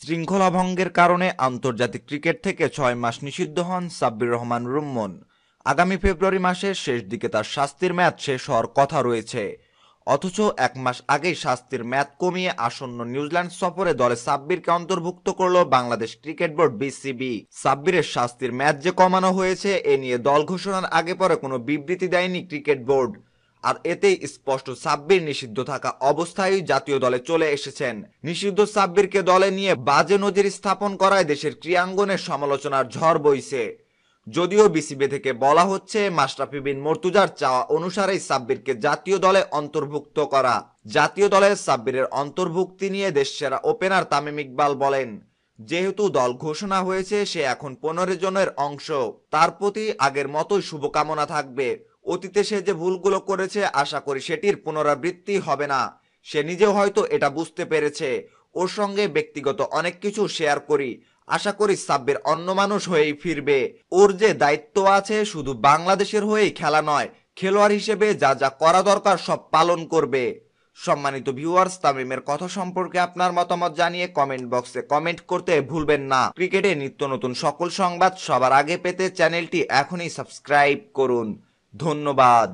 শৃঙ্খলা ভঙ্গের কারণে আন্তর্জাতিক ক্রিকেট থেকে ৬ মাস নিষিদ্ধ হন সাব্বির রহমান রুম্মন। আগামী ফেব্রুয়ারি মাসের শেষ দিকে তার শাস্তির মেয়াদ শেষ হওয়ার কথা রয়েছে। অথচ ১ মাস আগেই শাস্তির মেয়াদ কমিয়ে আসন্ন নিউজিল্যান্ড সফরে দলে সাব্বিরকে অন্তর্ভুক্ত করল বাংলাদেশ ক্রিকেট বোর্ড বিসিবি। সাব্বিরের শাস্তির মেয়াদ যে কমানো হয়েছে এ নিয়ে দল ঘোষণার আগে পরে কোনো বিবৃতি দেয়নি ক্রিকেট বোর্ড। আর এতেই স্পষ্ট সাব্বির নিষিদ্ধ থাকা অবস্থায় জাতীয় দলে চলে এসেছেন। নিষিদ্ধ সাব্বিরকে দলে নিয়ে বাজে নজির স্থাপন করায় দেশের ক্রীড়াঙ্গনের সমালোচনার ঝড় বইছে। যদিও বিসিবি থেকে বলা হচ্ছে মাশরাফি বিন মর্তুজার চাওয়া অনুসারেই সাব্বিরকে জাতীয় দলে অন্তর্ভুক্ত করা। জাতীয় দলে সাব্বিরের অন্তর্ভুক্তি নিয়ে দেশসেরা ওপেনার তামিম ইকবাল বলেন, যেহেতু দল ঘোষণা হয়েছে সে এখন ১৫ জনের অংশ, তার প্রতি আগের মতোই শুভকামনা থাকবে। অতীতে সে যে ভুলগুলো করেছে আশা করি সেটির পুনরাবৃত্তি হবে না। সে নিজেও হয়তো এটা বুঝতে পেরেছে। ওর সঙ্গে ব্যক্তিগত অনেক কিছু শেয়ার করি। আশা করি সাব্বির অন্য মানুষ হয়েই ফিরবে। ওর যে দায়িত্ব আছে শুধু বাংলাদেশের হয়েই খেলা নয়, খেলোয়াড় হিসেবে যা যা করা দরকার সব পালন করবে। সম্মানিত ভিউয়ার্স, তামিমের কথা সম্পর্কে আপনার মতামত জানিয়ে কমেন্ট বক্সে কমেন্ট করতে ভুলবেন না। ক্রিকেটে নিত্য নতুন সকল সংবাদ সবার আগে পেতে চ্যানেলটি এখনই সাবস্ক্রাইব করুন। ধন্যবাদ।